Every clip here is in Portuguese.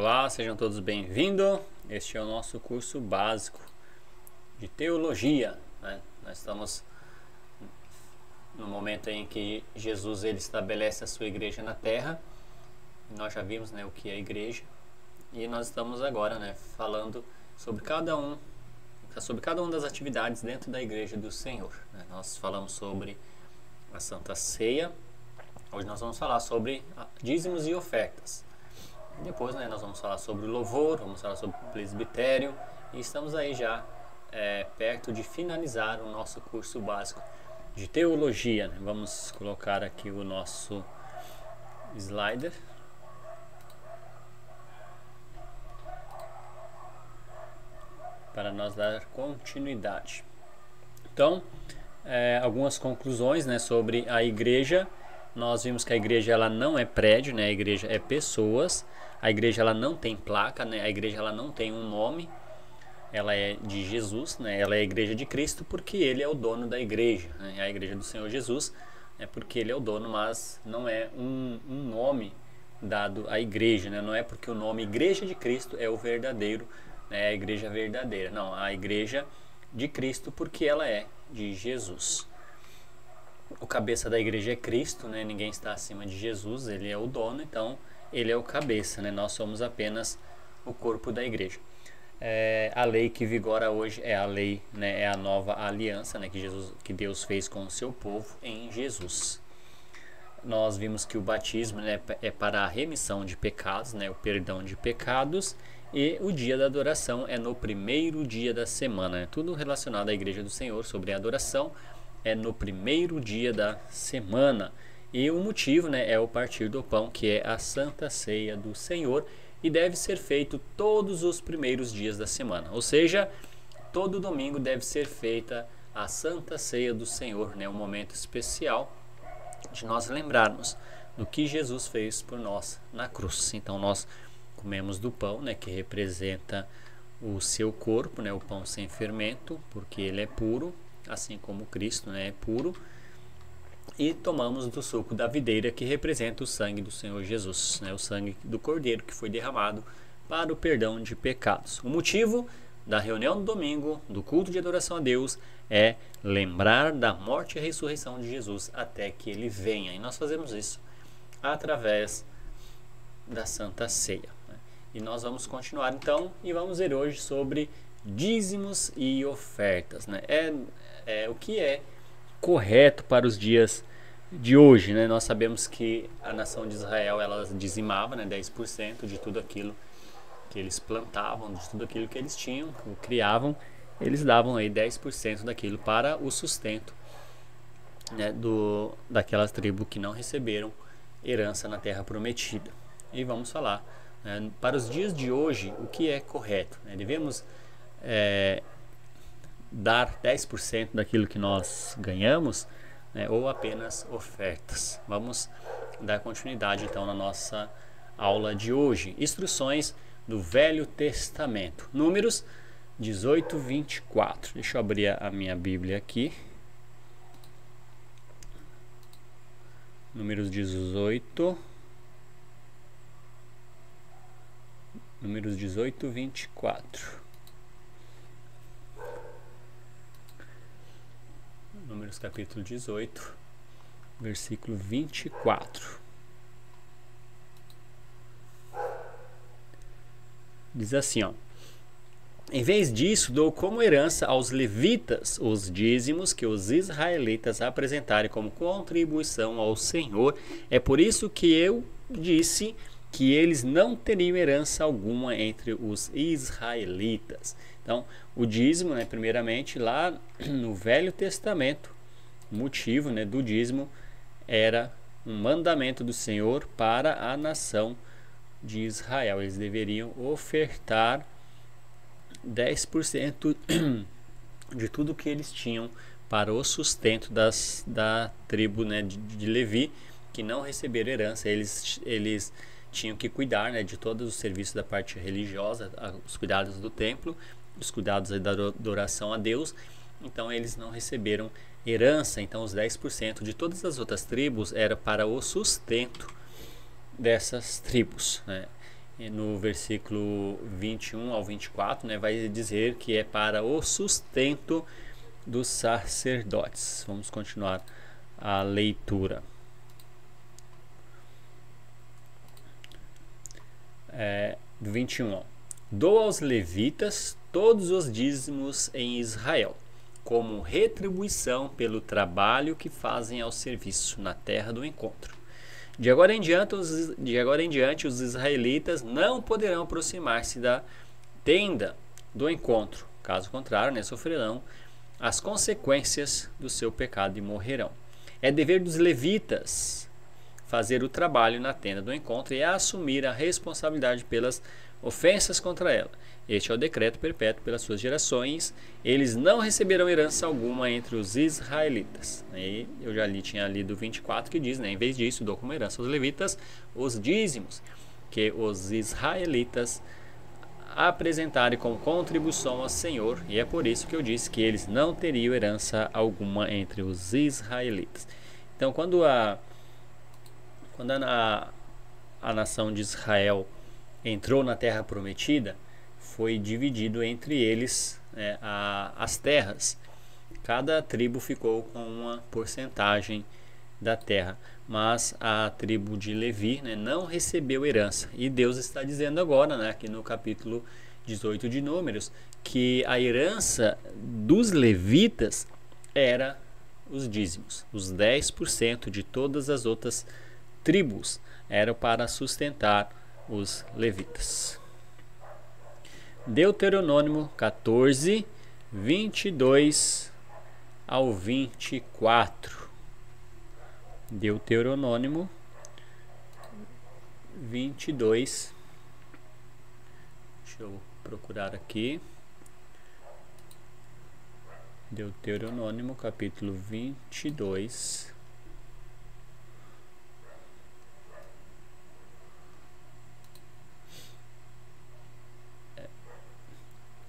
Olá, sejam todos bem-vindos. Este é o nosso curso básico de teologia, né? Nós estamos no momento em que Jesus ele estabelece a sua igreja na terra. Nós já vimos, né, o que é a igreja e nós estamos agora, né, falando sobre cada uma das atividades dentro da igreja do Senhor, né? Nós falamos sobre a Santa Ceia. Hoje nós vamos falar sobre dízimos e ofertas. Depois, né, nós vamos falar sobre o louvor, vamos falar sobre o presbitério e estamos aí já perto de finalizar o nosso curso básico de teologia, né? Vamos colocar aqui o nosso slider. Para nós dar continuidade. Então, algumas conclusões, né, sobre a igreja. Nós vimos que a igreja ela não é prédio, né? A igreja é pessoas. A igreja ela não tem placa, né? A igreja ela não tem um nome. Ela é de Jesus, né? Ela é a igreja de Cristo porque ele é o dono da igreja, né? A igreja do Senhor Jesus é porque ele é o dono, mas não é um nome dado à igreja, né? Não é porque o nome Igreja de Cristo é o verdadeiro, né? A igreja verdadeira. Não, a igreja de Cristo porque ela é de Jesus. O cabeça da igreja é Cristo, né? Ninguém está acima de Jesus, ele é o dono, então ele é o cabeça, né? Nós somos apenas o corpo da igreja. A lei que vigora hoje é a lei, né? É a nova aliança, né? Que Deus fez com o seu povo em Jesus. Nós vimos que o batismo, né, é para a remissão de pecados, né? O perdão de pecados. E o dia da adoração é no primeiro dia da semana, né? Tudo relacionado à igreja do Senhor sobre a adoração é no primeiro dia da semana. E o motivo, né, é o partir do pão, que é a Santa Ceia do Senhor, e deve ser feito todos os primeiros dias da semana. Ou seja, todo domingo deve ser feita a Santa Ceia do Senhor, né, um momento especial de nós lembrarmos do que Jesus fez por nós na cruz. Então nós comemos do pão, né, que representa o seu corpo, né, o pão sem fermento, porque ele é puro, assim como Cristo, né, é puro. E tomamos do suco da videira, que representa o sangue do Senhor Jesus, né, o sangue do Cordeiro que foi derramado para o perdão de pecados. O motivo da reunião do domingo, do culto de adoração a Deus, é lembrar da morte e ressurreição de Jesus até que ele venha. E nós fazemos isso através da Santa Ceia, né? E nós vamos continuar então e vamos ver hoje sobre dízimos e ofertas, né? O que é correto para os dias de hoje, né? Nós sabemos que a nação de Israel ela dizimava, né, 10% de tudo aquilo que eles plantavam, de tudo aquilo que eles tinham, que criavam, eles davam aí 10% daquilo para o sustento, né, daquelas tribos que não receberam herança na terra prometida. E vamos falar, né, para os dias de hoje o que é correto, né? Devemos dar 10% daquilo que nós ganhamos, né, ou apenas ofertas. Vamos dar continuidade então na nossa aula de hoje. Instruções do Velho Testamento. Números 18, 24. Deixa eu abrir a minha Bíblia aqui. Números 18. Números 18, 24. Números capítulo 18, versículo 24. Diz assim, ó: em vez disso, dou como herança aos levitas os dízimos que os israelitas apresentarem como contribuição ao Senhor. É por isso que eu disse que eles não teriam herança alguma entre os israelitas. Então, o dízimo, né, primeiramente, lá no Velho Testamento, o motivo, né, do dízimo era um mandamento do Senhor para a nação de Israel. Eles deveriam ofertar 10% de tudo que eles tinham para o sustento da tribo, né, de Levi, que não receberam herança. Eles tinham que cuidar, né, de todos os serviços da parte religiosa, os cuidados do templo, os cuidados da adoração a Deus. Então eles não receberam herança. Então os 10% de todas as outras tribos era para o sustento dessas tribos, né? no versículo 21 ao 24, né, vai dizer que é para o sustento dos sacerdotes. Vamos continuar a leitura. 21. Ó. Dou aos levitas todos os dízimos em Israel, como retribuição pelo trabalho que fazem ao serviço na terra do encontro. De agora em diante, os israelitas não poderão aproximar-se da tenda do encontro. Caso contrário, né, sofrerão as consequências do seu pecado e morrerão. É dever dos levitas fazer o trabalho na tenda do encontro e assumir a responsabilidade pelas ofensas contra ela. Este é o decreto perpétuo pelas suas gerações. Eles não receberão herança alguma entre os israelitas. Aí eu já tinha lido 24 que diz, né, em vez disso, dou como herança aos levitas os dízimos que os israelitas apresentarem como contribuição ao Senhor. E é por isso que eu disse que eles não teriam herança alguma entre os israelitas. Então, quando a nação de Israel entrou na terra prometida, foi dividido entre eles, né, as terras. Cada tribo ficou com uma porcentagem da terra, mas a tribo de Levi, né, não recebeu herança. E Deus está dizendo agora, né, aqui no capítulo 18 de Números, que a herança dos levitas era os dízimos. Os 10% de todas as outras tribos eram para sustentar os levitas. Deuteronômio 14, 22 ao 24. Deuteronômio 22. Deixa eu procurar aqui. Deuteronômio capítulo 22.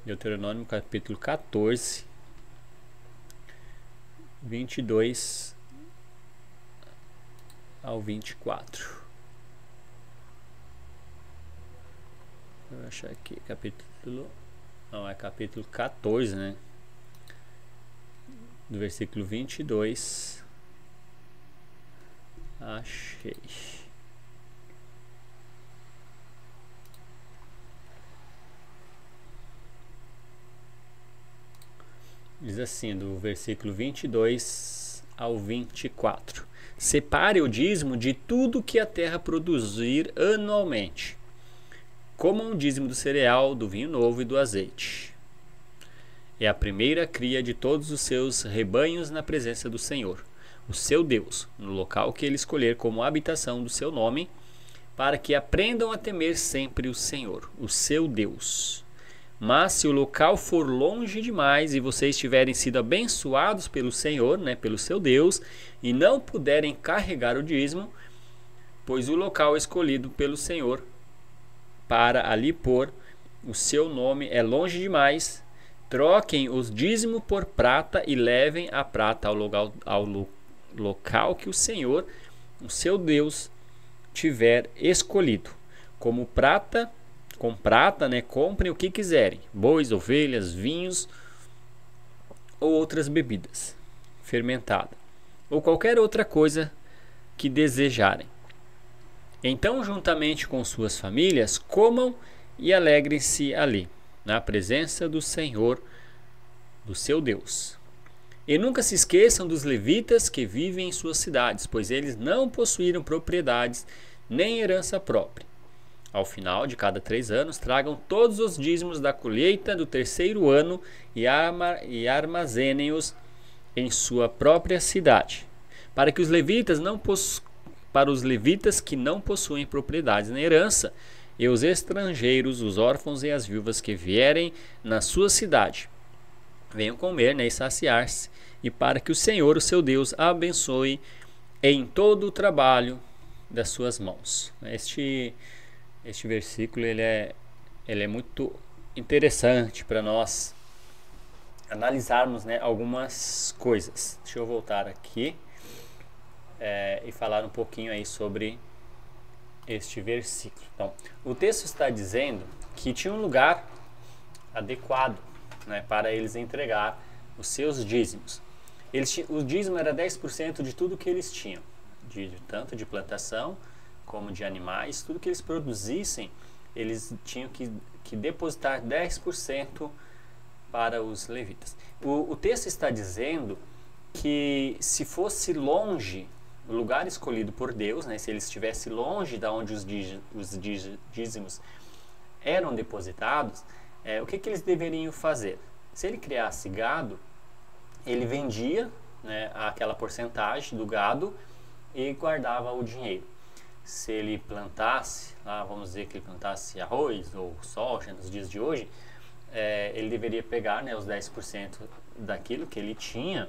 Deuteronômio capítulo 14, 22 ao 24. Vou achar aqui, capítulo 14, né? Do versículo 22. Achei. Diz assim, do versículo 22 ao 24. Separe o dízimo de tudo que a terra produzir anualmente. Comam o dízimo do cereal, do vinho novo e do azeite. É a primeira cria de todos os seus rebanhos na presença do Senhor, o seu Deus, no local que ele escolher como habitação do seu nome, para que aprendam a temer sempre o Senhor, o seu Deus. Mas se o local for longe demais e vocês tiverem sido abençoados pelo Senhor, né, pelo seu Deus, e não puderem carregar o dízimo, pois o local escolhido pelo Senhor para ali pôr o seu nome é longe demais, troquem os dízimos por prata e levem a prata ao local que o Senhor, o seu Deus, tiver escolhido. Com prata, né, comprem o que quiserem, bois, ovelhas, vinhos ou outras bebidas fermentadas, ou qualquer outra coisa que desejarem. Então, juntamente com suas famílias, comam e alegrem-se ali, na presença do Senhor, do seu Deus. E nunca se esqueçam dos levitas que vivem em suas cidades, pois eles não possuíram propriedades nem herança própria. Ao final de cada 3 anos, tragam todos os dízimos da colheita do 3º ano e armazenem-os em sua própria cidade, para os levitas que não possuem propriedades nem herança, e os estrangeiros, os órfãos e as viúvas que vierem na sua cidade, venham comer, né, e saciar-se, e para que o Senhor, o seu Deus, abençoe em todo o trabalho das suas mãos. Este versículo ele é muito interessante para nós analisarmos, né, algumas coisas. Deixa eu voltar aqui e falar um pouquinho aí sobre este versículo. Então, o texto está dizendo que tinha um lugar adequado, né, para eles entregar os seus dízimos. O dízimo era 10% de tudo que eles tinham, tanto de plantação como de animais, tudo que eles produzissem, eles tinham que depositar 10% para os levitas. O texto está dizendo que se fosse longe, o lugar escolhido por Deus, né, se ele estivesse longe de onde os dízimos eram depositados, o que eles deveriam fazer? Se ele criasse gado, ele vendia, né, aquela porcentagem do gado e guardava o dinheiro. Se ele plantasse, vamos dizer que ele plantasse arroz ou soja nos dias de hoje, ele deveria pegar, né, os 10% daquilo que ele tinha,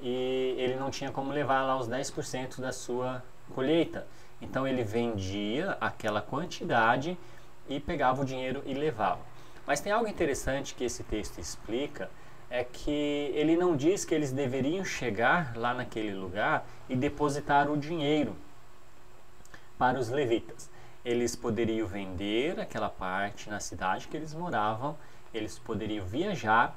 e ele não tinha como levar lá os 10% da sua colheita. Então ele vendia aquela quantidade e pegava o dinheiro e levava. Mas tem algo interessante que esse texto explica, é que ele não diz que eles deveriam chegar lá naquele lugar e depositar o dinheiro para os levitas. Eles poderiam vender aquela parte na cidade que eles moravam, eles poderiam viajar,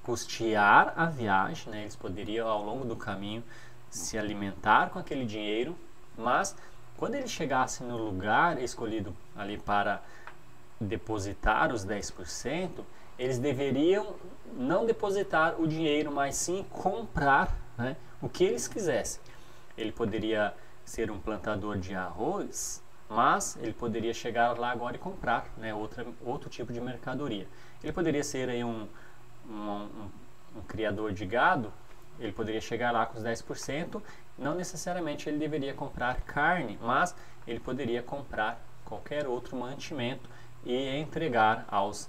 custear a viagem, né? Eles poderiam ao longo do caminho se alimentar com aquele dinheiro, mas quando eles chegassem no lugar escolhido ali para depositar os 10%, eles deveriam não depositar o dinheiro, mas sim comprar, né, o que eles quisessem. Ele poderia ser um plantador de arroz, mas ele poderia chegar lá agora e comprar, né, outro tipo de mercadoria. Ele poderia ser aí um criador de gado, ele poderia chegar lá com os 10%, não necessariamente ele deveria comprar carne, mas ele poderia comprar qualquer outro mantimento e entregar aos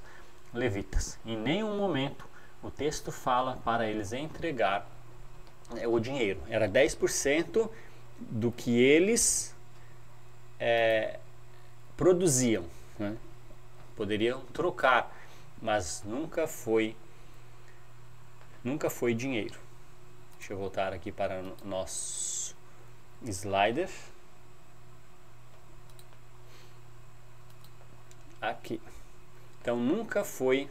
levitas. Em nenhum momento o texto fala para eles entregar o dinheiro. Era 10% do que eles produziam, né? Poderiam trocar, mas nunca foi dinheiro. Deixa eu voltar aqui para o nosso slider. Aqui. Então nunca foi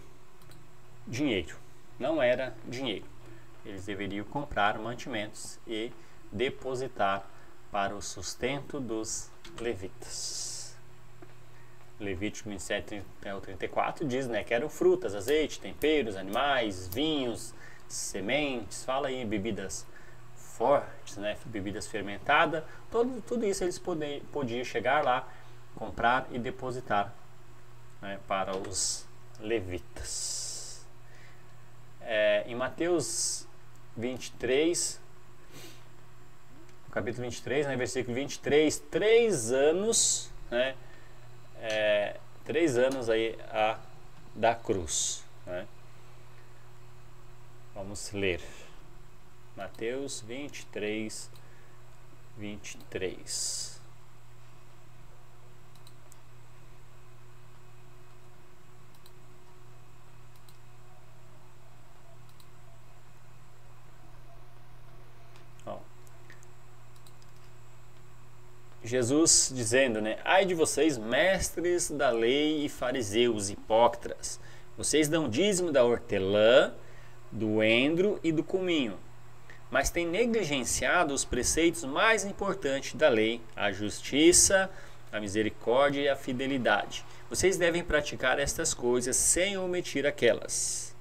dinheiro. Não era dinheiro. Eles deveriam comprar mantimentos e depositar para o sustento dos levitas. Levítico 27 ao 34 diz, né, que eram frutas, azeite, temperos, animais, vinhos, sementes, fala aí, bebidas fortes, né, bebidas fermentadas, tudo isso eles podiam chegar lá, comprar e depositar, né, para os levitas. Em Mateus 23, capítulo 23, né, versículo 23, 3 anos, né, 3 anos aí da cruz, né? Vamos ler Mateus 23, 23. Jesus dizendo, né, ai de vocês, mestres da lei e fariseus hipócritas, vocês dão dízimo da hortelã, do endro e do cominho, mas têm negligenciado os preceitos mais importantes da lei, a justiça, a misericórdia e a fidelidade. Vocês devem praticar estas coisas sem omitir aquelas.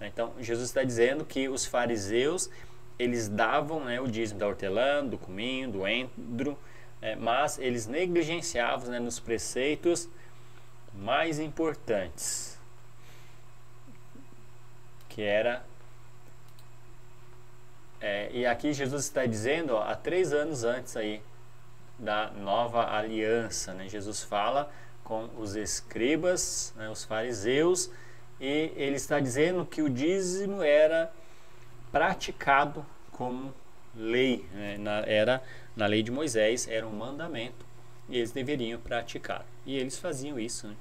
Então, Jesus está dizendo que os fariseus, eles davam, né, o dízimo da hortelã, do cominho, do endro, mas eles negligenciavam, né, nos preceitos mais importantes, que era e aqui Jesus está dizendo, há 3 anos antes aí da nova aliança, né, Jesus fala com os escribas, né, os fariseus, e ele está dizendo que o dízimo era praticado como lei, né, na lei de Moisés, era um mandamento e eles deveriam praticar, e eles faziam isso, né?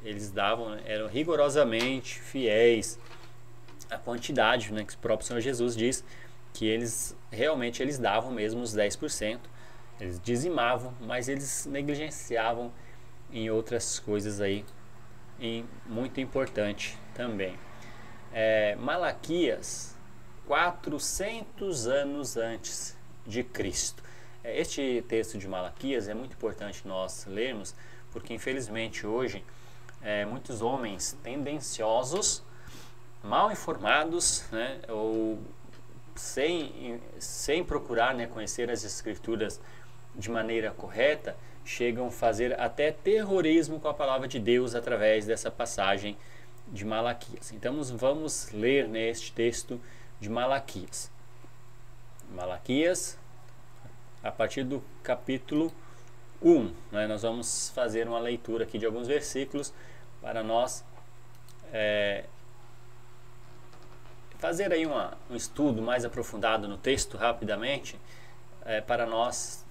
Eles davam, né, eram rigorosamente fiéis à quantidade, né, que o próprio Senhor Jesus diz que eles realmente davam mesmo os 10%, Eles dizimavam, mas eles negligenciavam em outras coisas aí, muito importante também. Malaquias, 400 anos antes de Cristo. Este texto de Malaquias é muito importante nós lermos, porque infelizmente hoje muitos homens tendenciosos, mal informados, né, ou sem procurar, né, conhecer as Escrituras de maneira correta, chegam a fazer até terrorismo com a palavra de Deus através dessa passagem de Malaquias. Então vamos ler neste texto de Malaquias. Malaquias, a partir do capítulo 1, né, nós vamos fazer uma leitura aqui de alguns versículos para nós fazer aí um estudo mais aprofundado no texto rapidamente, para nós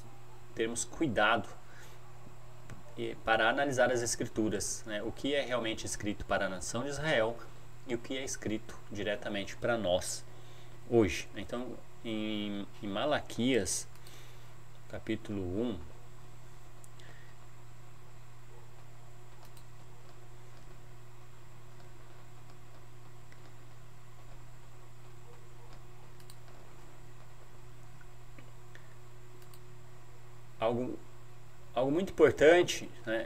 termos cuidado para analisar as Escrituras, né, o que é realmente escrito para a nação de Israel e o que é escrito diretamente para nós hoje. Então, em Malaquias, capítulo 1, algo muito importante, né?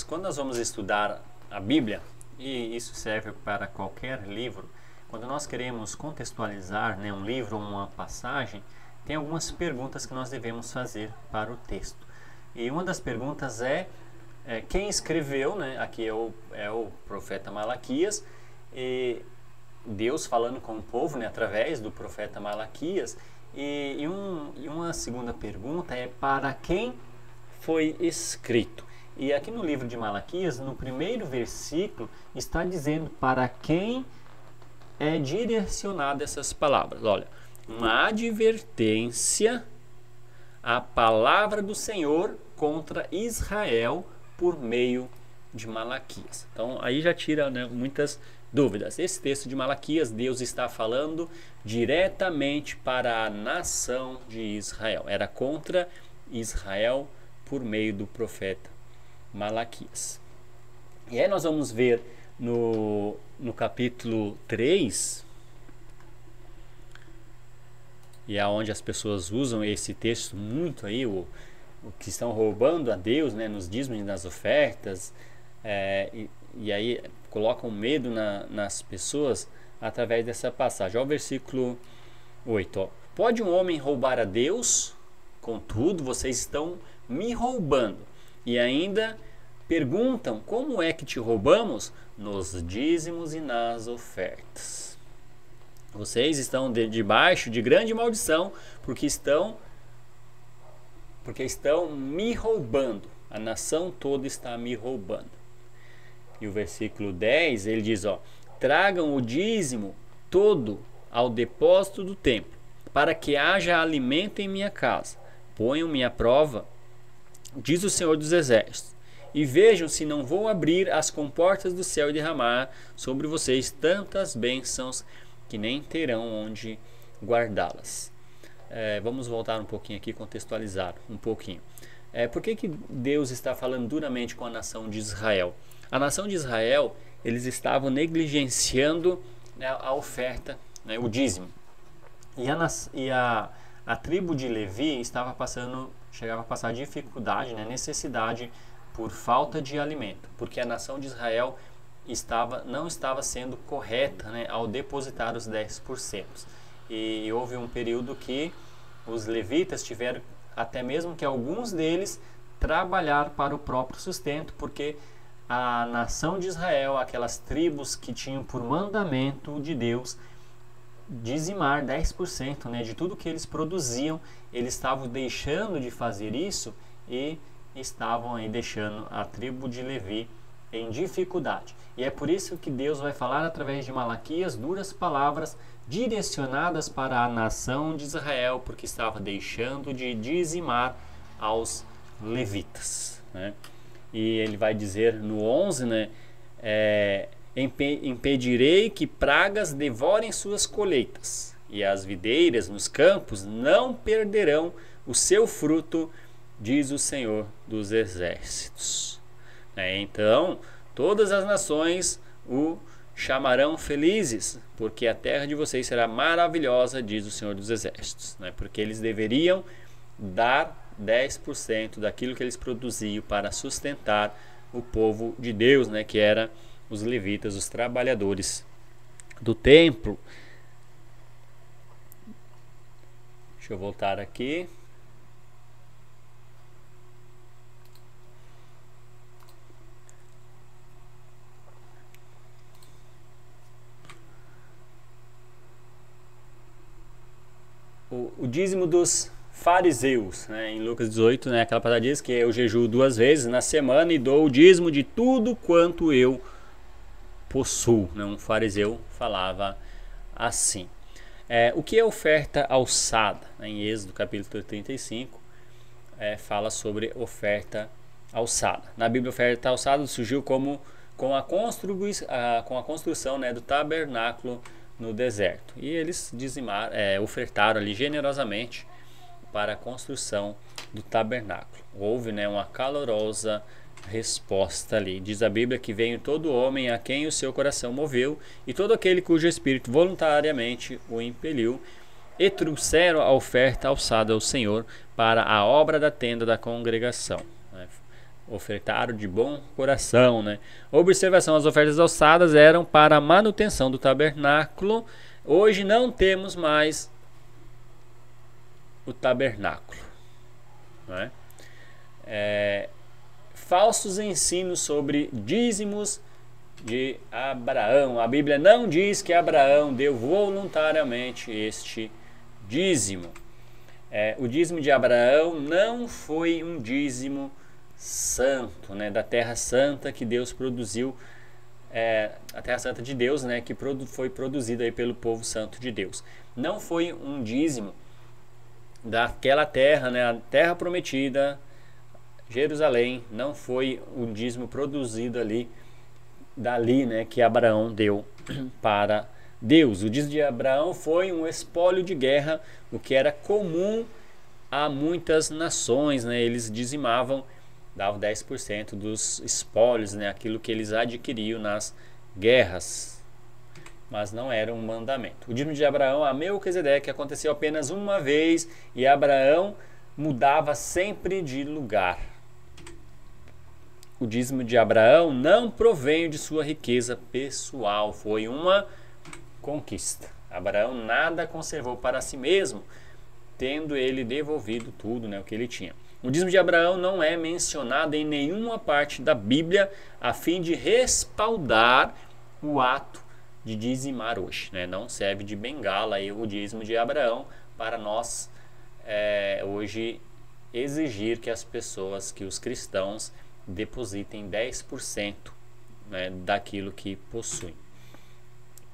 Quando nós vamos estudar a Bíblia, e isso serve para qualquer livro, quando nós queremos contextualizar, né, um livro ou uma passagem, tem algumas perguntas que nós devemos fazer para o texto. E uma das perguntas quem escreveu, né? Aqui é o profeta Malaquias, e Deus falando com o povo, né, através do profeta Malaquias. E uma segunda pergunta é para quem foi escrito. E aqui no livro de Malaquias, no primeiro versículo, está dizendo para quem é direcionada essas palavras. Olha, uma advertência à palavra do Senhor contra Israel por meio de Malaquias. Então aí já tira, né, muitas dúvidas. Esse texto de Malaquias, Deus está falando diretamente para a nação de Israel. Era contra Israel por meio do profeta Malaquias. E aí nós vamos ver no capítulo 3, e é onde as pessoas usam esse texto muito aí, o que estão roubando a Deus, né, nos dízimos e nas ofertas, e aí colocam medo nas pessoas através dessa passagem. Olha o versículo 8. Ó. Pode um homem roubar a Deus? Contudo, vocês estão me roubando. E ainda perguntam, como é que te roubamos? Nos dízimos e nas ofertas. Vocês estão debaixo de grande maldição, porque estão me roubando. A nação toda está me roubando. E o versículo 10, ele diz, ó, tragam o dízimo todo ao depósito do templo, para que haja alimento em minha casa. Ponham-me à prova, diz o Senhor dos Exércitos, e vejam se não vou abrir as comportas do céu e derramar sobre vocês tantas bênçãos que nem terão onde guardá-las. Vamos voltar um pouquinho aqui, contextualizar um pouquinho. Por que Deus está falando duramente com a nação de Israel? A nação de Israel, eles estavam negligenciando, né, a oferta, né, o dízimo. E a tribo de Levi chegava a passar dificuldade, né, necessidade por falta de alimento, porque a nação de Israel não estava sendo correta, né, ao depositar os 10%. E houve um período que os levitas tiveram, até mesmo que alguns deles, trabalhar para o próprio sustento, porque a nação de Israel, aquelas tribos que tinham por mandamento de Deus dizimar 10%, né, de tudo que eles produziam, eles estavam deixando de fazer isso e estavam aí deixando a tribo de Levi em dificuldade. E é por isso que Deus vai falar através de Malaquias duras palavras direcionadas para a nação de Israel, porque estava deixando de dizimar aos levitas, né? E ele vai dizer no 11, né, impedirei que pragas devorem suas colheitas, e as videiras nos campos não perderão o seu fruto, diz o Senhor dos Exércitos. Então, todas as nações o chamarão felizes, porque a terra de vocês será maravilhosa, diz o Senhor dos Exércitos. Porque eles deveriam dar 10% daquilo que eles produziam para sustentar o povo de Deus, que era os levitas, os trabalhadores do templo. Deixa eu voltar aqui. O dízimo dos fariseus, em Lucas 18, aquela palavra diz que eu jejuo 2 vezes na semana e dou o dízimo de tudo quanto eu possuo. Um fariseu falava assim. O que é oferta alçada? Em Êxodo capítulo 35 fala sobre oferta alçada. Na Bíblia, oferta alçada surgiu com a construção do tabernáculo no deserto. E eles ofertaram ali generosamente para a construção do tabernáculo. Houve uma calorosa resposta ali. Diz a Bíblia que veio todo homem a quem o seu coração moveu, e todo aquele cujo espírito voluntariamente o impeliu, e trouxeram a oferta alçada ao Senhor para a obra da tenda da congregação. Ofertaram de bom coração. Observação: as ofertas alçadas eram para a manutenção do tabernáculo. Hoje não temos mais o tabernáculo. Falsos ensinos sobre dízimos de Abraão. A Bíblia não diz que Abraão deu voluntariamente este dízimo. O dízimo de Abraão não foi um dízimo santo, da terra santa que Deus produziu, a terra santa de Deus, que foi produzida aí pelo povo santo de Deus. Não foi um dízimo daquela terra, a terra prometida, Jerusalém. Não foi um dízimo produzido dali, que Abraão deu para Deus. O dízimo de Abraão foi um espólio de guerra, o que era comum a muitas nações. Eles dizimavam, davam 10% dos espólios, aquilo que eles adquiriam nas guerras, mas não era um mandamento. O dízimo de Abraão a Melquisedeque aconteceu apenas uma vez, e Abraão mudava sempre de lugar. O dízimo de Abraão não provém de sua riqueza pessoal, foi uma conquista. Abraão nada conservou para si mesmo, tendo ele devolvido tudo, o que ele tinha. O dízimo de Abraão não é mencionado em nenhuma parte da Bíblia a fim de respaldar o ato de dizimar hoje. Não serve de bengala o dízimo de Abraão para nós hoje exigir que as pessoas, que os cristãos, depositem 10% daquilo que possuem.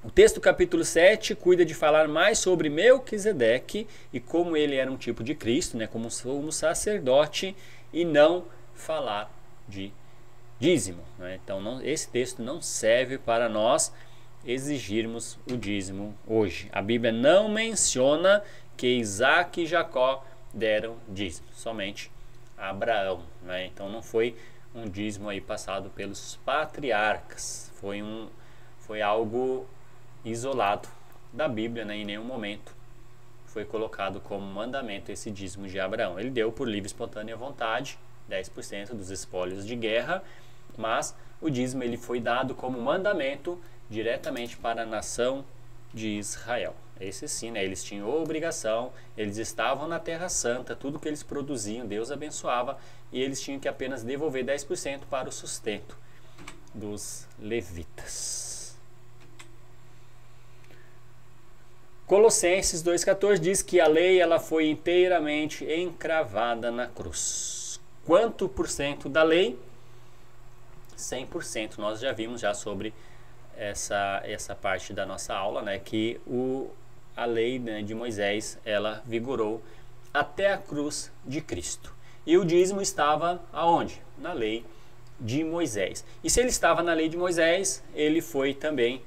O texto capítulo 7 cuida de falar mais sobre Melquisedeque e como ele era um tipo de Cristo, como sumo sacerdote, e não falar de dízimo. Então esse texto não serve para nós exigirmos o dízimo hoje. A Bíblia não menciona que Isaac e Jacó deram dízimo, somente Abraão. Então não foi um dízimo passado pelos patriarcas, foi algo isolado da Bíblia, em nenhum momento foi colocado como mandamento esse dízimo de Abraão. Ele deu por livre e espontânea vontade 10% dos espólios de guerra, mas o dízimo ele foi dado como mandamento diretamente para a nação de Israel. Esse sim, eles tinham obrigação, eles estavam na Terra Santa, tudo que eles produziam, Deus abençoava, e eles tinham que apenas devolver 10% para o sustento dos levitas. Colossenses 2,14 diz que a lei ela foi inteiramente encravada na cruz. Quanto por cento da lei? 100%. Nós já vimos sobre essa parte da nossa aula, que a lei de Moisés ela vigorou até a cruz de Cristo. E o dízimo estava aonde? Na lei de Moisés. E se ele estava na lei de Moisés, ele foi também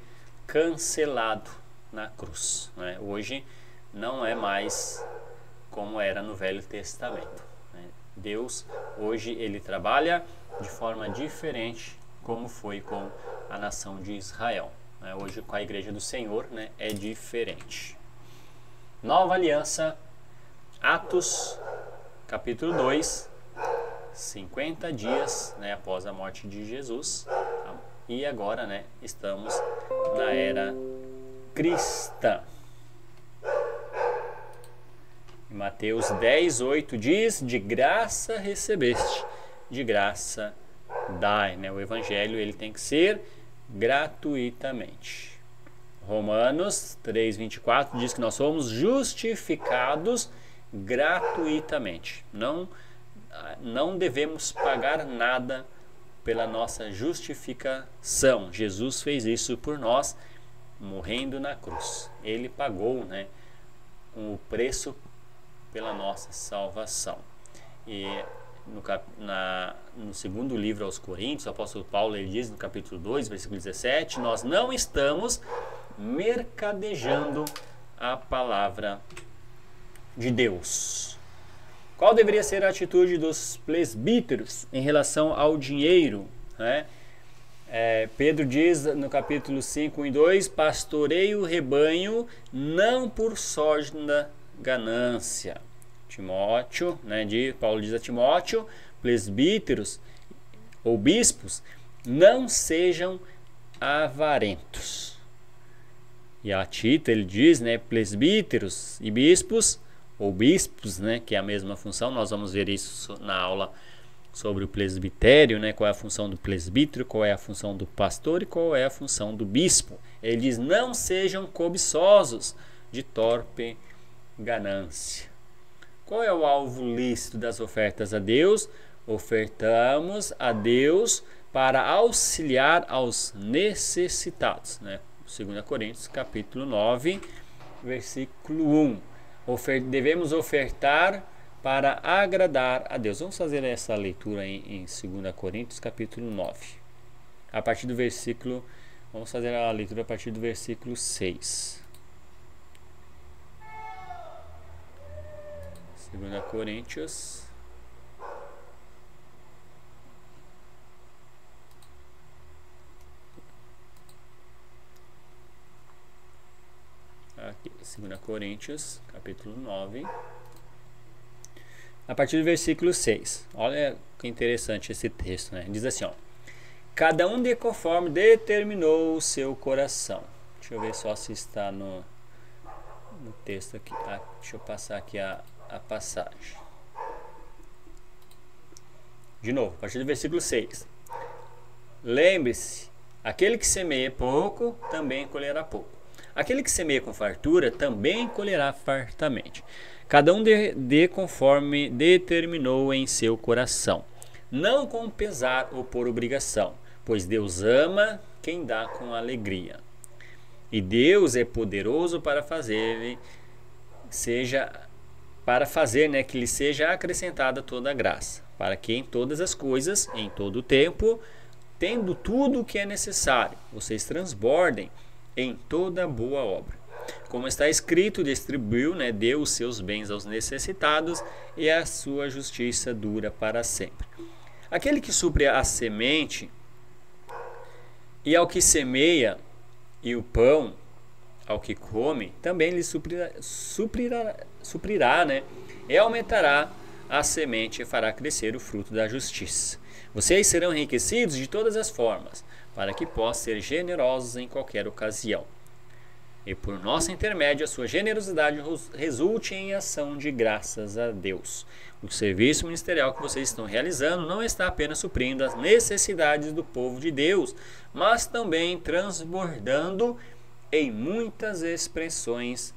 cancelado na cruz. Hoje não é mais como era no Velho Testamento, né? Deus hoje ele trabalha de forma diferente como foi com a nação de Israel, né? Hoje com a Igreja do Senhor, né, é diferente. Nova Aliança, Atos capítulo 2, 50 dias, né, após a morte de Jesus, e agora, né, estamos na era cristã. Em Mateus 10, 8 diz: de graça recebeste, de graça dai, né? O evangelho ele tem que ser gratuitamente. Romanos 3, 24 diz que nós somos justificados gratuitamente. Não devemos pagar nada pela nossa justificação. Jesus fez isso por nós, morrendo na cruz. Ele pagou, né, o preço pela nossa salvação. E no segundo livro aos Coríntios, o apóstolo Paulo ele diz no capítulo 2, versículo 17: nós não estamos mercadejando a palavra de Deus. Qual deveria ser a atitude dos presbíteros em relação ao dinheiro, né? Pedro diz no capítulo 5, 1 e 2: pastorei o rebanho não por sórdida ganância. Timóteo, né, Paulo diz a Timóteo: presbíteros ou bispos, não sejam avarentos. E a Tito ele diz, né, presbíteros e bispos, ou bispos, né, que é a mesma função. Nós vamos ver isso na aula sobre o presbitério, né, qual é a função do presbítero, qual é a função do pastor e qual é a função do bispo. Ele diz: não sejam cobiçosos de torpe ganância. Qual é o alvo lícito das ofertas a Deus? Ofertamos a Deus para auxiliar aos necessitados, né? 2 Coríntios capítulo 9, versículo 1. Devemos ofertar para agradar a Deus. Vamos fazer essa leitura em 2 Coríntios capítulo 9. A partir do versículo, vamos fazer a leitura a partir do versículo 6. 2 Coríntios aqui, 2 Coríntios capítulo 9, a partir do versículo 6. Olha que interessante esse texto, né? Diz assim, ó: cada um de conforme determinou o seu coração. Deixa eu ver só se está no texto aqui. Deixa eu passar aqui a passagem. De novo, a partir do versículo 6. Lembre-se, aquele que semeia pouco, também colherá pouco. Aquele que semeia com fartura, também colherá fartamente. Cada um dê conforme determinou em seu coração, não com pesar ou por obrigação, pois Deus ama quem dá com alegria. E Deus é poderoso para fazer, né, que lhe seja acrescentada toda a graça, para que em todas as coisas, em todo o tempo, tendo tudo o que é necessário, vocês transbordem em toda boa obra. Como está escrito, distribuiu, né, deu os seus bens aos necessitados, e a sua justiça dura para sempre. Aquele que supre a semente e ao que semeia, e o pão ao que come, também lhe suprirá, né, e aumentará a semente e fará crescer o fruto da justiça. Vocês serão enriquecidos de todas as formas, para que possam ser generosos em qualquer ocasião. E por nosso intermédio, a sua generosidade resulte em ação de graças a Deus. O serviço ministerial que vocês estão realizando não está apenas suprindo as necessidades do povo de Deus, mas também transbordando em muitas expressões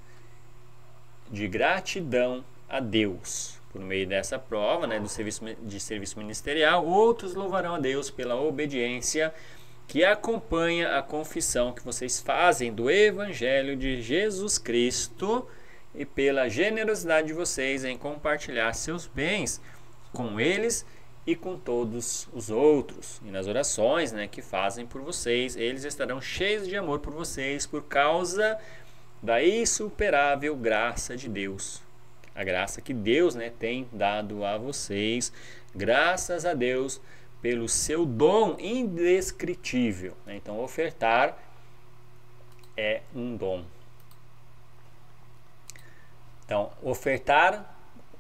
de gratidão a Deus. Por meio dessa prova, né, do serviço ministerial, outros louvarão a Deus pela obediência que acompanha a confissão que vocês fazem do Evangelho de Jesus Cristo e pela generosidade de vocês em compartilhar seus bens com eles e com todos os outros. E nas orações, né, que fazem por vocês, eles estarão cheios de amor por vocês por causa da insuperável graça de Deus a graça que Deus, né, tem dado a vocês. Graças a Deus pelo seu dom indescritível, né? Então, ofertar é um dom. Então, ofertar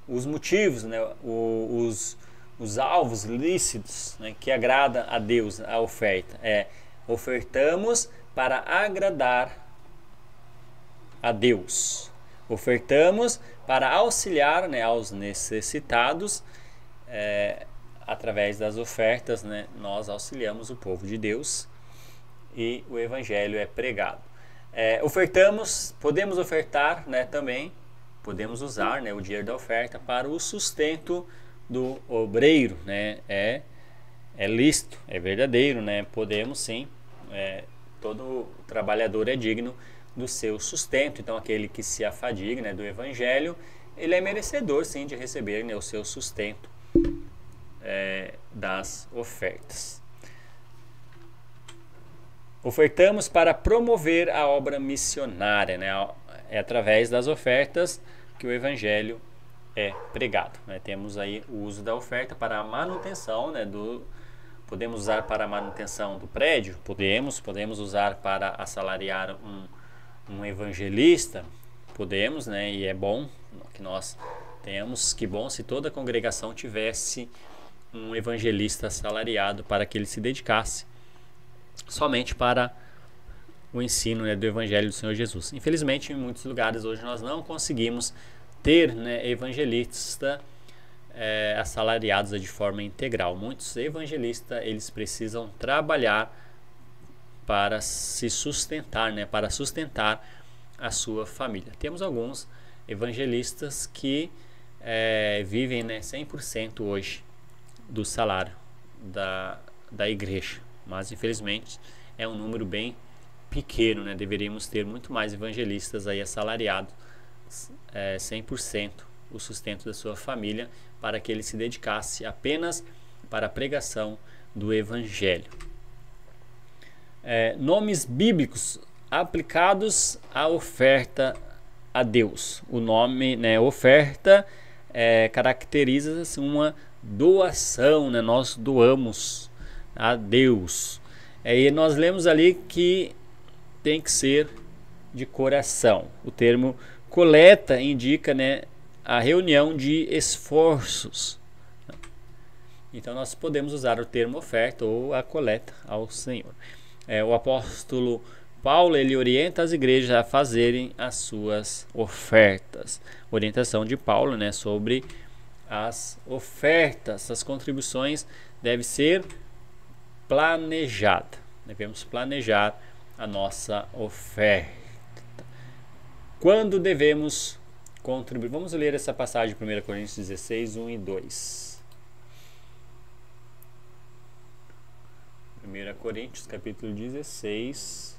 os motivos, né, os alvos lícitos, né, que agrada a Deus, a oferta. Ofertamos para agradar a Deus. Ofertamos para auxiliar, né, aos necessitados. Através das ofertas, né, nós auxiliamos o povo de Deus e o evangelho é pregado. Ofertamos, podemos ofertar, né, também, podemos usar, né, o dinheiro da oferta para o sustento do obreiro, né? É lícito, é verdadeiro, né? Podemos sim, todo trabalhador é digno do seu sustento. Então, aquele que se afadiga, né, do evangelho, ele é merecedor sim de receber, né, o seu sustento das ofertas. Ofertamos para promover a obra missionária, né? É através das ofertas que o evangelho é pregado, né? Temos aí o uso da oferta para a manutenção, né, podemos usar para a manutenção do prédio, podemos usar para assalariar um evangelista, podemos, né? E é bom que nós tenhamos, que bom se toda a congregação tivesse um evangelista assalariado para que ele se dedicasse somente para o ensino, né, do evangelho do Senhor Jesus. Infelizmente, em muitos lugares hoje nós não conseguimos ter, né, evangelistas assalariados de forma integral. Muitos evangelistas, eles precisam trabalhar para se sustentar, né, para sustentar a sua família. Temos alguns evangelistas que vivem, né, 100% hoje do salário da igreja, mas infelizmente é um número bem pequeno, né? Deveríamos ter muito mais evangelistas aí assalariados 100% o sustento da sua família, para que ele se dedicasse apenas para a pregação do evangelho. Nomes bíblicos aplicados à oferta a Deus. O nome, né, oferta caracteriza-se uma doação, né? Nós doamos a Deus. E nós lemos ali que tem que ser de coração. O termo coleta indica, né, a reunião de esforços. Então nós podemos usar o termo oferta ou a coleta ao Senhor. O apóstolo Paulo, ele orienta as igrejas a fazerem as suas ofertas. Orientação de Paulo, né, sobre as ofertas, as contribuições deve ser planejada. Devemos planejar a nossa oferta. Quando devemos contribuir? Vamos ler essa passagem de 1 Coríntios 16, 1 e 2. 1 Coríntios, capítulo 16.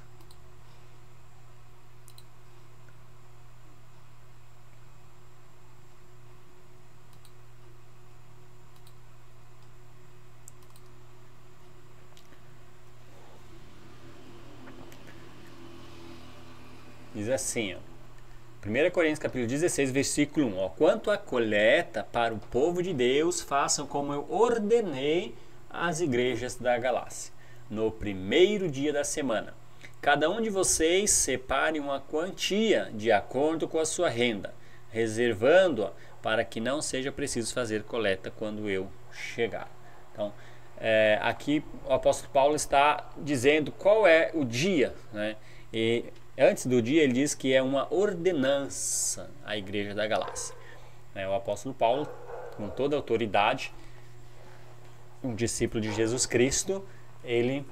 Diz assim, ó, 1 Coríntios capítulo 16, versículo 1. Quanto à coleta para o povo de Deus, façam como eu ordenei às igrejas da Galácia. No primeiro dia da semana, cada um de vocês separe uma quantia de acordo com a sua renda, reservando-a para que não seja preciso fazer coleta quando eu chegar. Então, aqui o apóstolo Paulo está dizendo qual é o dia, né? E antes do dia ele diz que é uma ordenança à igreja da Galácia. O apóstolo Paulo, com toda a autoridade, um discípulo de Jesus Cristo, ele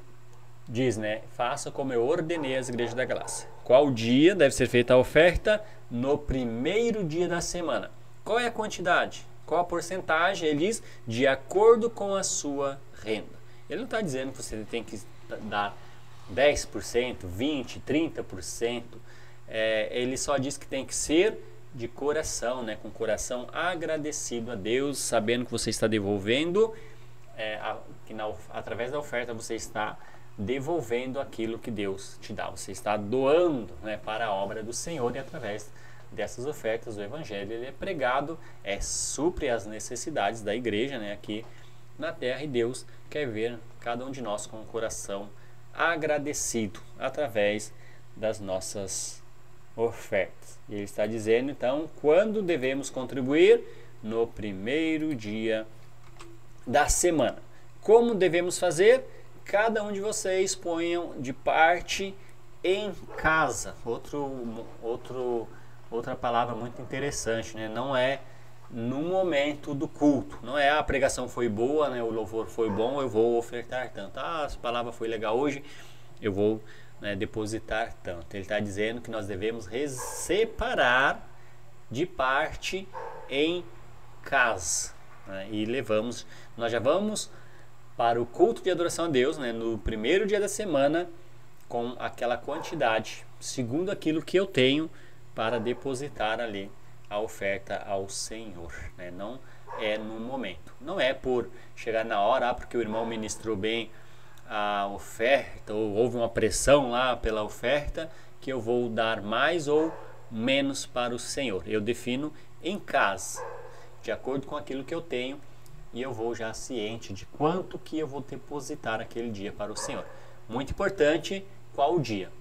diz, né, faça como eu ordenei às igrejas da Galácia. Qual dia deve ser feita a oferta? No primeiro dia da semana. Qual é a quantidade? Qual a porcentagem? Ele diz, de acordo com a sua renda. Ele não está dizendo que você tem que dar 10%, 20%, 30%. Ele só diz que tem que ser de coração, né? Com coração agradecido a Deus, sabendo que você está devolvendo, através da oferta você está devolvendo aquilo que Deus te dá. Você está doando, né, para a obra do Senhor, e através dessas ofertas, o evangelho ele é pregado, supre as necessidades da igreja, né, aqui na terra, e Deus quer ver cada um de nós com o coração agradecido através das nossas ofertas. E ele está dizendo então quando devemos contribuir: no primeiro dia da semana. Como devemos fazer? Cada um de vocês ponham de parte em casa. Outra palavra muito interessante, né? Não é no momento do culto. Não é a pregação foi boa, né? O louvor foi bom, eu vou ofertar tanto. A palavra foi legal hoje, eu vou, né, depositar tanto. Ele está dizendo que nós devemos separar de parte em casa, né? E nós já vamos para o culto de adoração a Deus, né, no primeiro dia da semana, com aquela quantidade, segundo aquilo que eu tenho, para depositar ali a oferta ao Senhor, né? Não é no momento, não é por chegar na hora, porque o irmão ministrou bem a oferta, ou houve uma pressão lá pela oferta, que eu vou dar mais ou menos para o Senhor. Eu defino em casa, de acordo com aquilo que eu tenho, e eu vou já ciente de quanto que eu vou depositar aquele dia para o Senhor. Muito importante, qual o dia?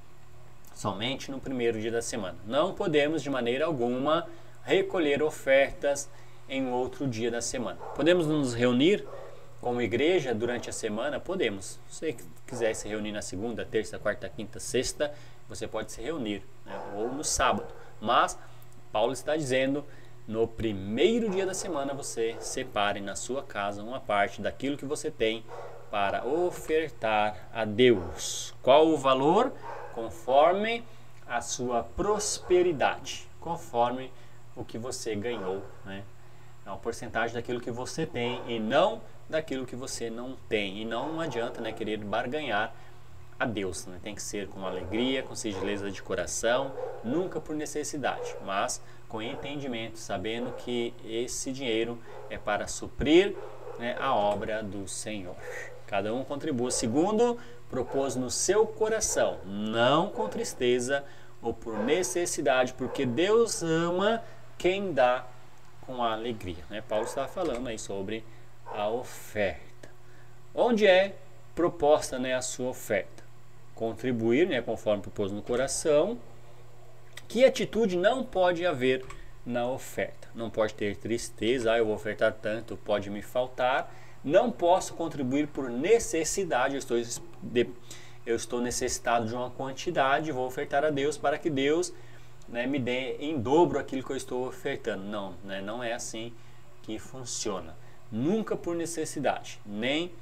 Somente no primeiro dia da semana. Não podemos de maneira alguma recolher ofertas em outro dia da semana. Podemos nos reunir como igreja durante a semana? Podemos. Se você quiser se reunir na segunda, terça, quarta, quinta, sexta, você pode se reunir, né? Ou no sábado. Mas Paulo está dizendo: no primeiro dia da semana você separe na sua casa uma parte daquilo que você tem para ofertar a Deus. Qual o valor? Conforme a sua prosperidade, conforme o que você ganhou, né? É uma porcentagem daquilo que você tem e não daquilo que você não tem. E não adianta, né, querer barganhar a Deus, né? Tem que ser com alegria, com singeleza de coração, nunca por necessidade, mas com entendimento, sabendo que esse dinheiro é para suprir, né, a obra do Senhor. Cada um contribua segundo propôs no seu coração, não com tristeza ou por necessidade, porque Deus ama quem dá com alegria, né? Paulo está falando aí sobre a oferta. Onde é proposta, né, a sua oferta? Contribuir, né, conforme propôs no coração. Que atitude não pode haver na oferta? Não pode ter tristeza, eu vou ofertar tanto, pode me faltar. Não posso contribuir por necessidade, eu estou necessitado de uma quantidade, vou ofertar a Deus para que Deus, né, me dê em dobro aquilo que eu estou ofertando. Não, né, não é assim que funciona. Nunca por necessidade, nem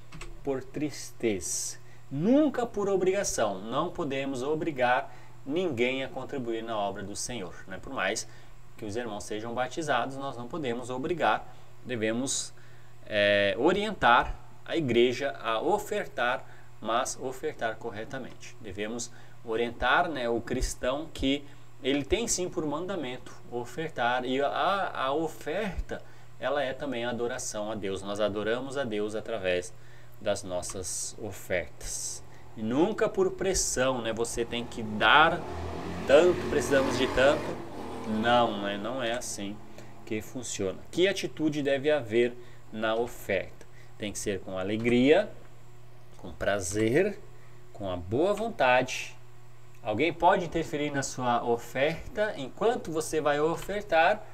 por tristeza, nunca por obrigação. Não podemos obrigar ninguém a contribuir na obra do Senhor, né? Por mais que os irmãos sejam batizados, nós não podemos obrigar, devemos orientar a igreja a ofertar, mas ofertar corretamente. Devemos orientar, né, o cristão que ele tem sim por mandamento ofertar, e a oferta, ela é também a adoração a Deus. Nós adoramos a Deus através das nossas ofertas. E nunca por pressão, né? Você tem que dar tanto, precisamos de tanto. Não, né? Não é assim que funciona. Que atitude deve haver na oferta? Tem que ser com alegria, com prazer, com a boa vontade. Alguém pode interferir na sua oferta enquanto você vai ofertar?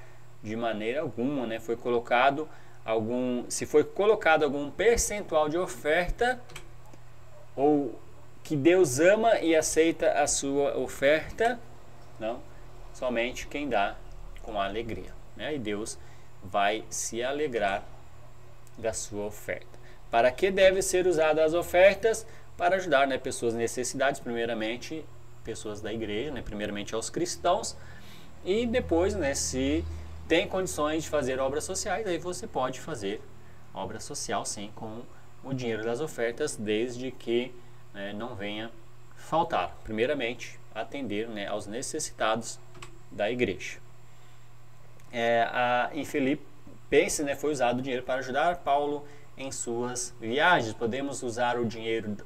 De maneira alguma, né? Se foi colocado algum percentual de oferta, ou que Deus ama e aceita a sua oferta, não, somente quem dá com alegria, né? E Deus vai se alegrar da sua oferta. Para que devem ser usadas as ofertas? Para ajudar, né, pessoas em necessidades, primeiramente pessoas da igreja, né, primeiramente aos cristãos, e depois, né, se tem condições de fazer obras sociais, aí você pode fazer obra social sim com o dinheiro das ofertas, desde que, né, não venha faltar. Primeiramente, atender, né, aos necessitados da igreja. Em Filipenses, né, foi usado o dinheiro para ajudar Paulo em suas viagens. Podemos usar o dinheiro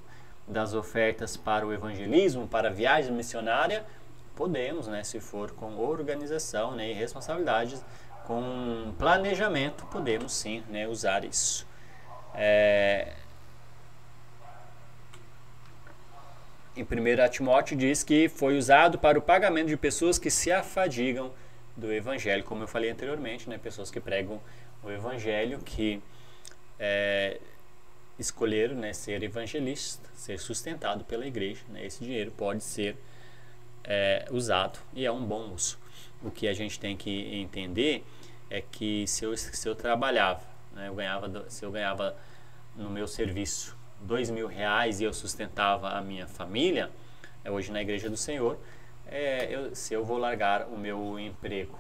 das ofertas para o evangelismo, para a viagem missionária? podemos, né, se for com organização, né, e responsabilidades, com planejamento, podemos sim, né, usar isso. Em 1 Timóteo diz que foi usado para o pagamento de pessoas que se afadigam do Evangelho, como eu falei anteriormente, né, pessoas que pregam o Evangelho, que escolheram, né, ser evangelista, ser sustentado pela igreja, né, esse dinheiro pode ser usado e é um bom uso. O que a gente tem que entender é que se eu trabalhava, né, se eu ganhava no meu serviço R$2.000 e eu sustentava a minha família, hoje na Igreja do Senhor, se eu vou largar o meu emprego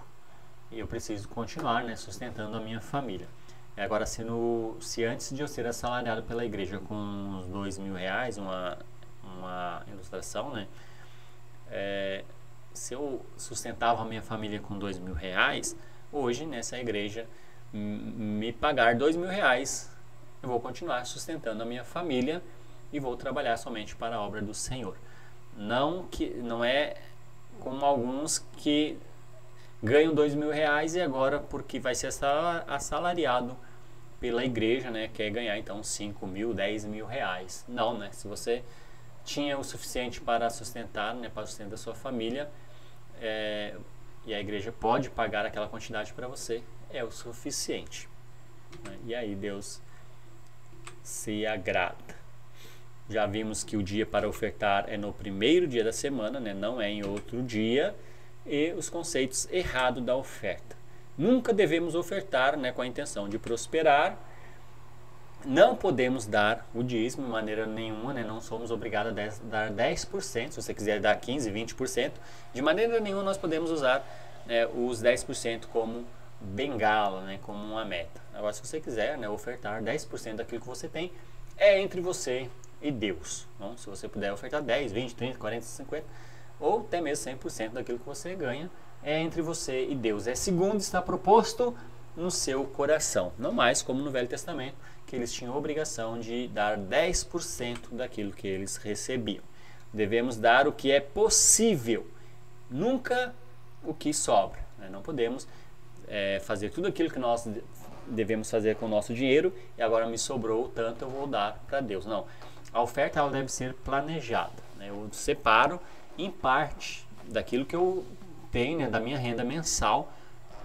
e eu preciso continuar, né, sustentando a minha família. Agora, se antes de eu ser assalariado pela igreja com uns R$2.000, uma ilustração, né, se eu sustentava a minha família com R$2.000, hoje nessa igreja me pagar R$2.000, eu vou continuar sustentando a minha família e vou trabalhar somente para a obra do Senhor. Não é como alguns que ganham R$2.000 e agora, porque vai ser assalariado pela igreja, né, quer ganhar então R$5.000, R$10.000. Não, né? Se você tinha o suficiente para sustentar, né, para sustentar a sua família, e a igreja pode pagar aquela quantidade para você, é o suficiente, né? E aí Deus se agrada. Já vimos que o dia para ofertar é no primeiro dia da semana, né? Não é em outro dia. E os conceitos errados da oferta. Nunca devemos ofertar, né, com a intenção de prosperar. Não podemos dar o dízimo de maneira nenhuma, né? Não somos obrigados a dar 10%. Se você quiser dar 15%, 20%, de maneira nenhuma nós podemos usar, né, os 10% como bengala, né, como uma meta. Agora, se você quiser, né, ofertar 10% daquilo que você tem, é entre você e Deus. Não? Se você puder ofertar 10, 20, 30, 40, 50, ou até mesmo 100% daquilo que você ganha, é entre você e Deus. É segundo está proposto no seu coração. Não mais como no Velho Testamento, que eles tinham a obrigação de dar 10% daquilo que eles recebiam. Devemos dar o que é possível, nunca o que sobra, né? Não podemos fazer tudo aquilo que nós devemos fazer com o nosso dinheiro e agora me sobrou tanto, eu vou dar para Deus. Não, a oferta ela deve ser planejada, né? Eu separo em parte daquilo que eu tenho, né, da minha renda mensal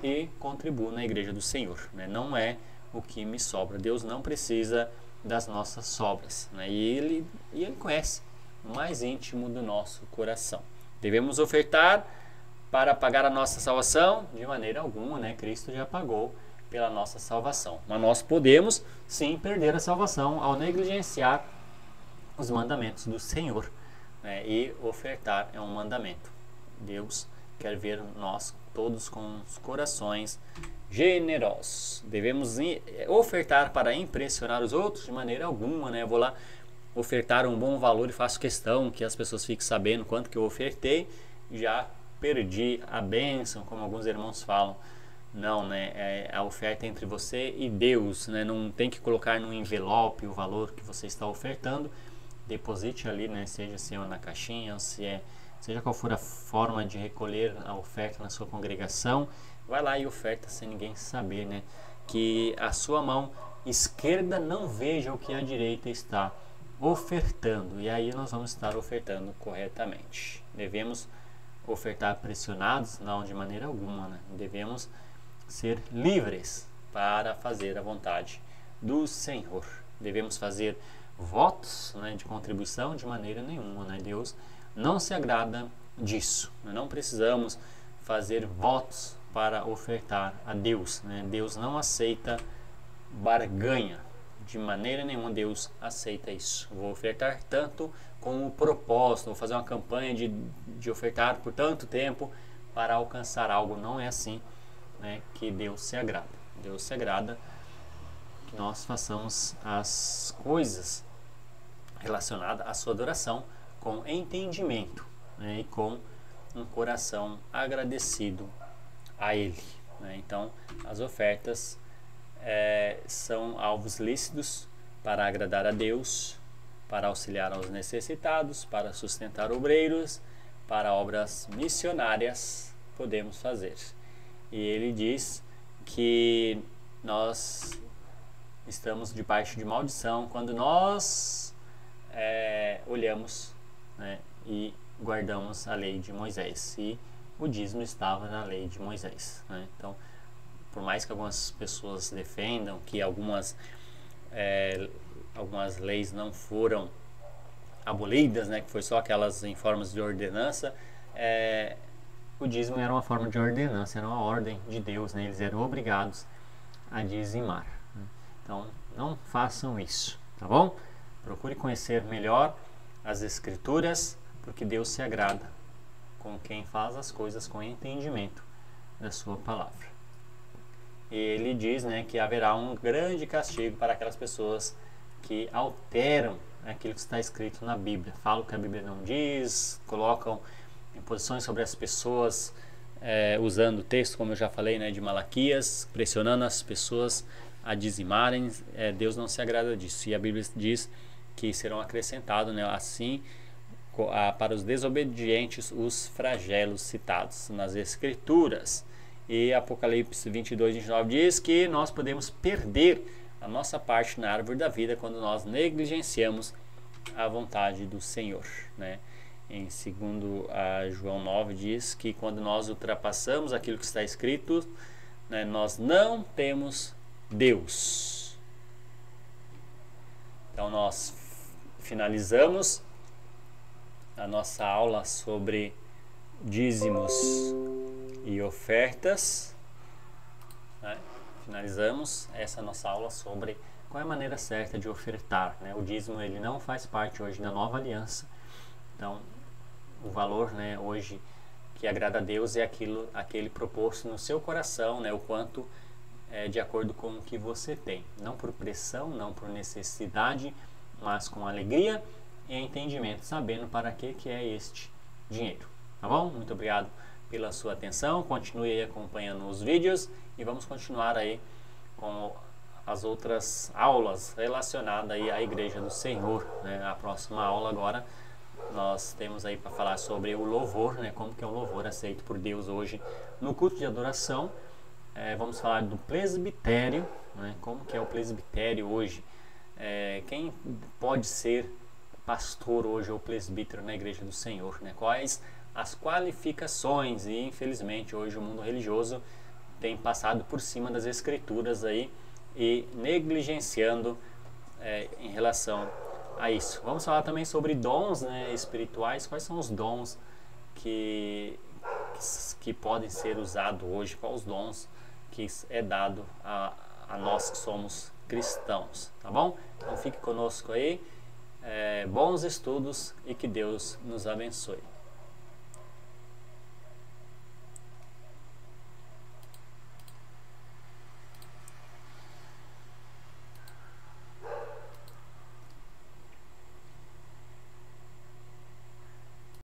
e contribuo na igreja do Senhor, né? Não é o que me sobra. Deus não precisa das nossas sobras, né? E Ele conhece o mais íntimo do nosso coração. Devemos ofertar para pagar a nossa salvação? De maneira alguma, né? Cristo já pagou pela nossa salvação. Mas nós podemos sim perder a salvação ao negligenciar os mandamentos do Senhor, né? E ofertar é um mandamento. Deus quer ver nós todos com os corações generosos. Devemos ofertar para impressionar os outros? De maneira alguma, né? Eu vou lá ofertar um bom valor e faço questão que as pessoas fiquem sabendo quanto que eu ofertei, já perdi a bênção, como alguns irmãos falam. Não, né? A oferta é entre você e Deus, né? Não tem que colocar no envelope o valor que você está ofertando. Deposite ali, né? Seja na caixinha, seja qual for a forma de recolher a oferta na sua congregação, vai lá e oferta sem ninguém saber, né? Que a sua mão esquerda não veja o que a direita está ofertando, e aí nós vamos estar ofertando corretamente. Devemos ofertar pressionados? Não, de maneira alguma, né? Devemos ser livres para fazer a vontade do Senhor. Devemos fazer votos, né, de contribuição? De maneira nenhuma, né? Deus não se agrada disso. Não precisamos fazer votos para ofertar a Deus, né? Deus não aceita barganha. De maneira nenhuma Deus aceita isso. Vou ofertar tanto com o propósito, vou fazer uma campanha de ofertar por tanto tempo para alcançar algo. Não é assim, né, que Deus se agrada. Deus se agrada que nós façamos as coisas relacionadas à sua adoração com entendimento, né, e com um coração agradecido a Ele, né? Então, as ofertas são alvos lícitos para agradar a Deus, para auxiliar aos necessitados, para sustentar obreiros, para obras missionárias podemos fazer. E ele diz que nós estamos debaixo de maldição quando nós olhamos, né, e guardamos a lei de Moisés. E o dízimo estava na lei de Moisés, né? Então, por mais que algumas pessoas defendam que algumas leis não foram abolidas, né, que foi só aquelas em formas de ordenança, o dízimo era uma forma de ordenança, era uma ordem de Deus, né? Eles eram obrigados a dizimar, né? Então, não façam isso, tá bom? Procure conhecer melhor as Escrituras, porque Deus se agrada com quem faz as coisas com entendimento da sua palavra. E ele diz, né, que haverá um grande castigo para aquelas pessoas que alteram aquilo que está escrito na Bíblia. Falam que a Bíblia não diz, colocam imposições sobre as pessoas, usando o texto, como eu já falei, né, de Malaquias, pressionando as pessoas a dizimarem. Deus não se agrada disso. E a Bíblia diz que serão acrescentados, né, assim, para os desobedientes, os flagelos citados nas Escrituras. E Apocalipse 22, 29 diz que nós podemos perder a nossa parte na árvore da vida quando nós negligenciamos a vontade do Senhor, né? Em 2 João 9 diz que quando nós ultrapassamos aquilo que está escrito, né, nós não temos Deus. Então nós finalizamos a nossa aula sobre dízimos e ofertas, né? Finalizamos essa nossa aula sobre qual é a maneira certa de ofertar, né? O dízimo, ele não faz parte hoje da nova aliança. Então, o valor, né, hoje que agrada a Deus é aquele proposto no seu coração, né, o quanto é de acordo com o que você tem, não por pressão, não por necessidade, mas com alegria e entendimento, sabendo para que é este dinheiro, tá bom? Muito obrigado pela sua atenção, continue aí acompanhando os vídeos e vamos continuar aí com as outras aulas relacionadas aí à Igreja do Senhor, né? A próxima aula agora nós temos aí para falar sobre o louvor, né? Como que é o louvor aceito por Deus hoje no culto de adoração. Vamos falar do presbitério, né? Como que é o presbitério hoje, quem pode ser pastor hoje ou presbítero na Igreja do Senhor, né? Quais as qualificações. E infelizmente hoje o mundo religioso tem passado por cima das Escrituras aí e negligenciando em relação a isso. Vamos falar também sobre dons, né, espirituais. Quais são os dons que podem ser usados hoje? Quais os dons que é dado a nós que somos cristãos, tá bom? Então fique conosco aí, bons estudos e que Deus nos abençoe.